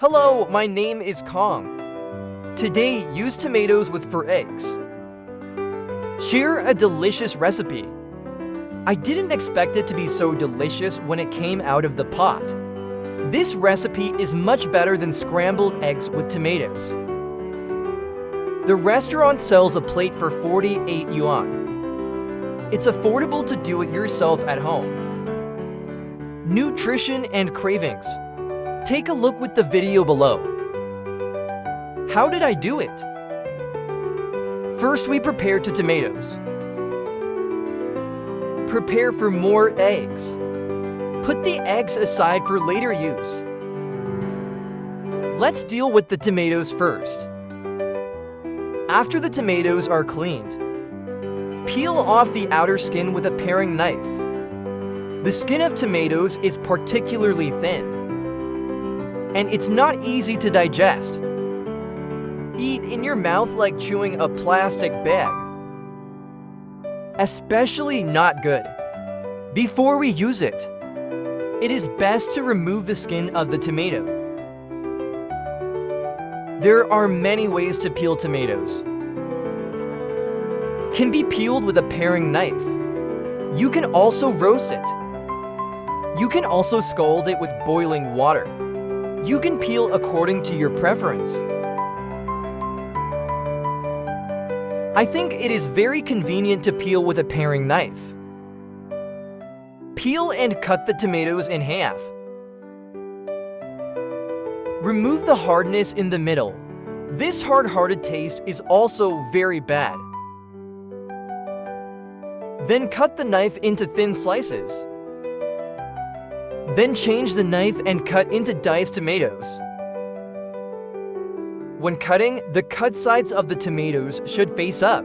Hello, my name is Khang. Today, use tomatoes for eggs. Share a delicious recipe. I didn't expect it to be so delicious when it came out of the pot. This recipe is much better than scrambled eggs with tomatoes. The restaurant sells a plate for 48 yuan. It's affordable to do it yourself at home. Nutrition and cravings. Take a look with the video below. How did I do it? First, we prepare two tomatoes. Prepare for more eggs. Put the eggs aside for later use. Let's deal with the tomatoes first. After the tomatoes are cleaned, peel off the outer skin with a paring knife. The skin of tomatoes is particularly thin, and it's not easy to digest. Eat in your mouth like chewing a plastic bag. Especially not good. Before we use it, it is best to remove the skin of the tomato. There are many ways to peel tomatoes. Can be peeled with a paring knife. You can also roast it. You can also scald it with boiling water. You can peel according to your preference. I think it is very convenient to peel with a paring knife. Peel and cut the tomatoes in half. Remove the hardness in the middle. This hard-hearted taste is also very bad. Then cut the knife into thin slices. Then change the knife and cut into diced tomatoes. When cutting, the cut sides of the tomatoes should face up.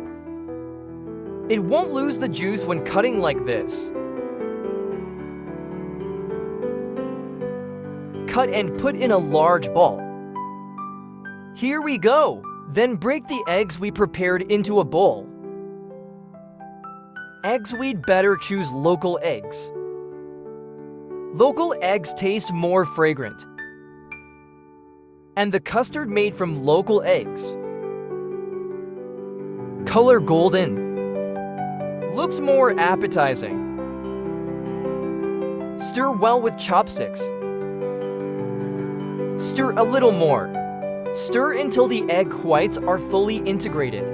It won't lose the juice when cutting like this. Cut and put in a large ball. Here we go! Then break the eggs we prepared into a bowl. Eggs, we'd better choose local eggs. Local eggs taste more fragrant. And the custard made from local eggs. Color golden. Looks more appetizing. Stir well with chopsticks. Stir a little more. Stir until the egg whites are fully integrated.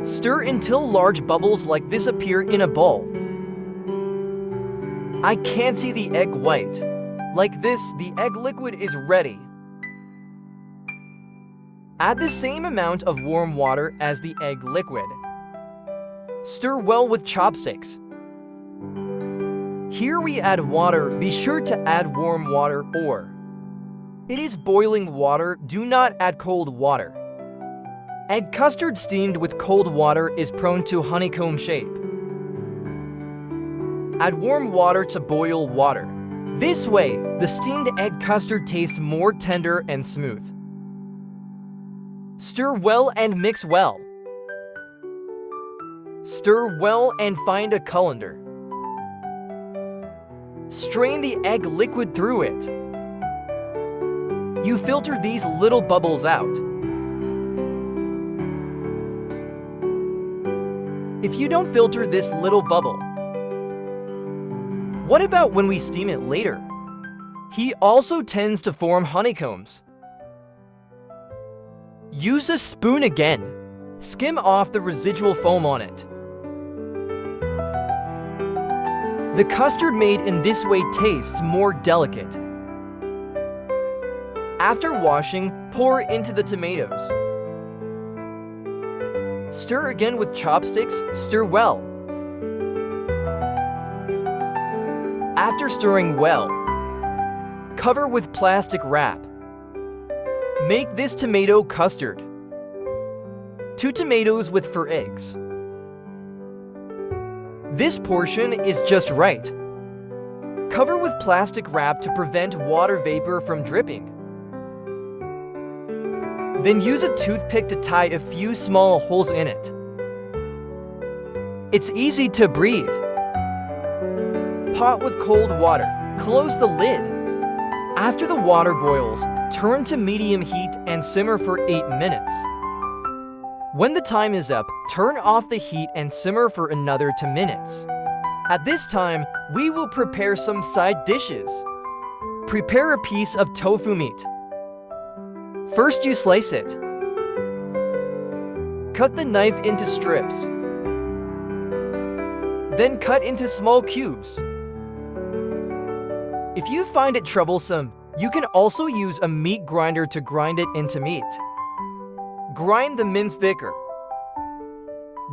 Stir until large bubbles like this appear in a bowl. I can't see the egg white. Like this, the egg liquid is ready. Add the same amount of warm water as the egg liquid. Stir well with chopsticks. Here we add water. Be sure to add warm water or it is boiling water. Do not add cold water. Egg custard steamed with cold water is prone to honeycomb shape. Add warm water to boil water. This way, the steamed egg custard tastes more tender and smooth. Stir well and mix well. Stir well and find a colander. Strain the egg liquid through it. You filter these little bubbles out. If you don't filter this little bubble, what about when we steam it later? He also tends to form honeycombs. Use a spoon again. Skim off the residual foam on it. The custard made in this way tastes more delicate. After washing, pour into the tomatoes. Stir again with chopsticks. Stir well. After stirring well, cover with plastic wrap. Make this tomato custard. 2 tomatoes for eggs. This portion is just right. Cover with plastic wrap to prevent water vapor from dripping. Then use a toothpick to tie a few small holes in it. It's easy to breathe. Pot with cold water. Close the lid. After the water boils, turn to medium heat and simmer for 8 minutes. When the time is up, turn off the heat and simmer for another 2 minutes. At this time, we will prepare some side dishes. Prepare a piece of tofu meat. First, you slice it. Cut the knife into strips. Then cut into small cubes. If you find it troublesome, you can also use a meat grinder to grind it into meat. Grind the mince thicker.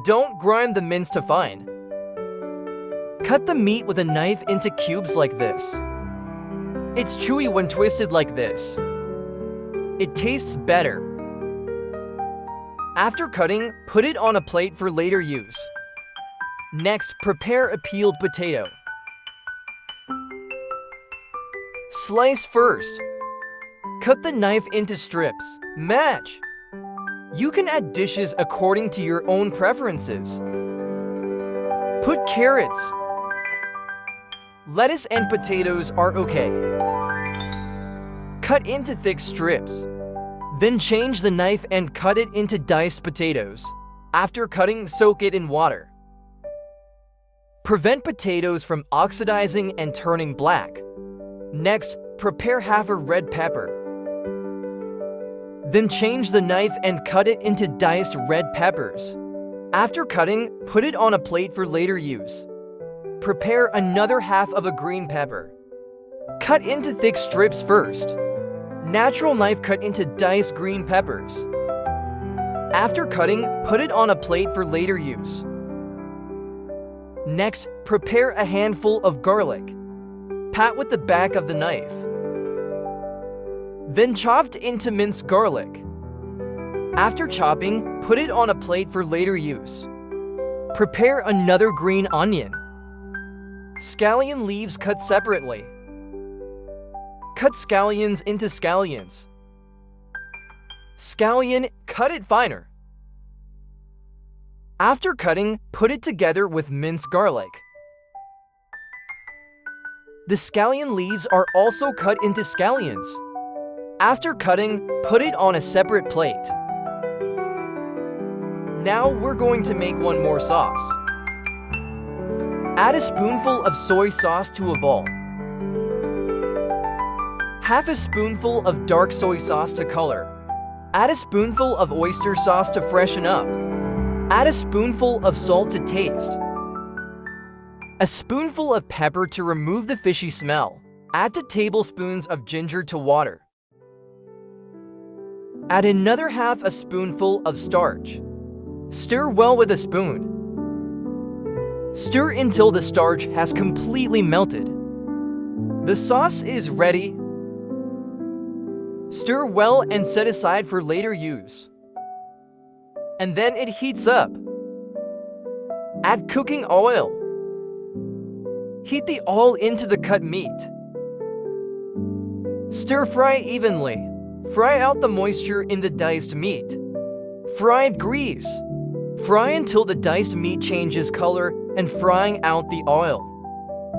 Don't grind the mince to fine. Cut the meat with a knife into cubes like this. It's chewy when twisted like this. It tastes better. After cutting, put it on a plate for later use. Next, prepare a peeled potato. Slice first. Cut the knife into strips. Match. You can add dishes according to your own preferences. Put carrots. Lettuce and potatoes are okay. Cut into thick strips. Then change the knife and cut it into diced potatoes. After cutting, soak it in water. Prevent potatoes from oxidizing and turning black. Next, prepare half a red pepper. Then change the knife and cut it into diced red peppers. After cutting, put it on a plate for later use. Prepare another half of a green pepper. Cut into thick strips first. Natural knife cut into diced green peppers. After cutting, put it on a plate for later use. Next, prepare a handful of garlic. Pat with the back of the knife. Then chopped into minced garlic. After chopping, put it on a plate for later use. Prepare another green onion. Scallion leaves cut separately. Cut scallions into scallions. Scallion, cut it finer. After cutting, put it together with minced garlic. The scallion leaves are also cut into scallions. After cutting, put it on a separate plate. Now we're going to make one more sauce. Add a spoonful of soy sauce to a bowl. Half a spoonful of dark soy sauce to color. Add a spoonful of oyster sauce to freshen up. Add a spoonful of salt to taste. A spoonful of pepper to remove the fishy smell. Add 2 tablespoons of ginger to water. Add another half a spoonful of starch. Stir well with a spoon. Stir until the starch has completely melted. The sauce is ready. Stir well and set aside for later use. And then it heats up. Add cooking oil. Heat the oil into the cut meat. Stir fry evenly. Fry out the moisture in the diced meat. Fried grease. Fry until the diced meat changes color and frying out the oil.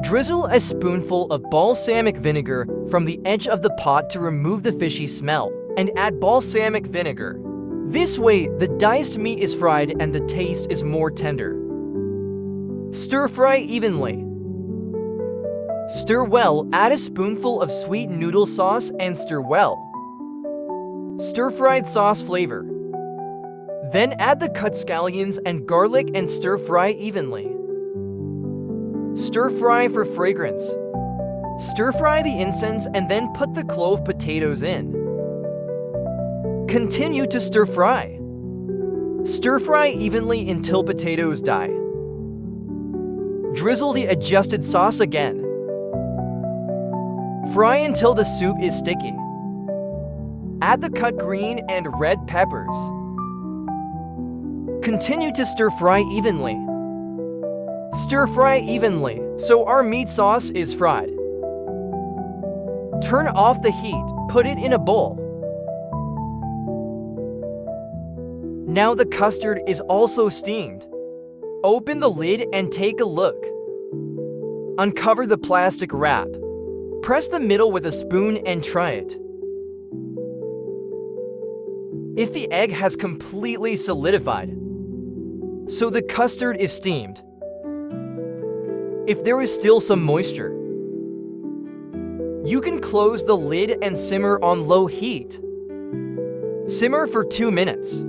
Drizzle a spoonful of balsamic vinegar from the edge of the pot to remove the fishy smell, and add balsamic vinegar. This way, the diced meat is fried and the taste is more tender. Stir fry evenly. Stir well, add a spoonful of sweet noodle sauce and stir well. Stir-fried sauce flavor. Then add the cut scallions and garlic and stir fry evenly. Stir fry for fragrance. Stir fry the incense and then put the clove potatoes in. Continue to stir fry. Stir fry evenly until potatoes die. Drizzle the adjusted sauce again. Fry until the soup is sticky. Add the cut green and red peppers. Continue to stir fry evenly. Stir fry evenly so our meat sauce is fried. Turn off the heat, put it in a bowl. Now the custard is also steamed. Open the lid and take a look. Uncover the plastic wrap. Press the middle with a spoon and try it. If the egg has completely solidified, so the custard is steamed. If there is still some moisture, you can close the lid and simmer on low heat. Simmer for 2 minutes.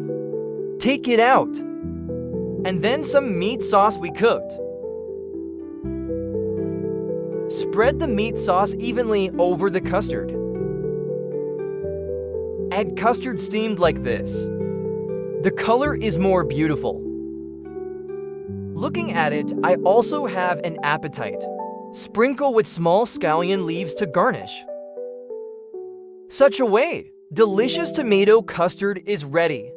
Take it out. And then some meat sauce we cooked. Spread the meat sauce evenly over the custard. Add custard steamed like this. The color is more beautiful. Looking at it, I also have an appetite. Sprinkle with small scallion leaves to garnish. Such a way, delicious tomato custard is ready.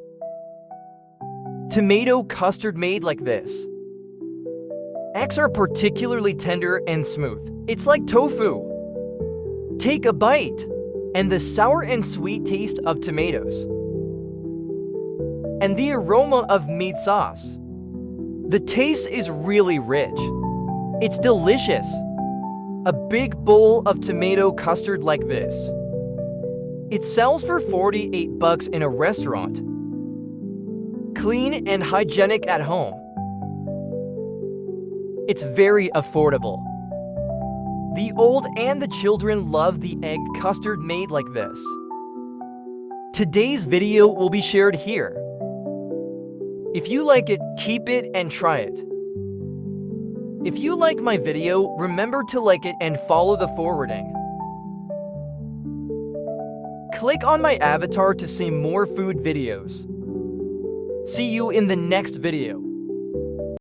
Tomato custard made like this. Eggs are particularly tender and smooth. It's like tofu. Take a bite, and the sour and sweet taste of tomatoes. And the aroma of meat sauce. The taste is really rich. It's delicious. A big bowl of tomato custard like this. It sells for $48 in a restaurant. Clean and hygienic at home. It's very affordable. The old and the children love the egg custard made like this. Today's video will be shared here. If you like it, keep it and try it. If you like my video, remember to like it and follow the forwarding. Click on my avatar to see more food videos. See you in the next video.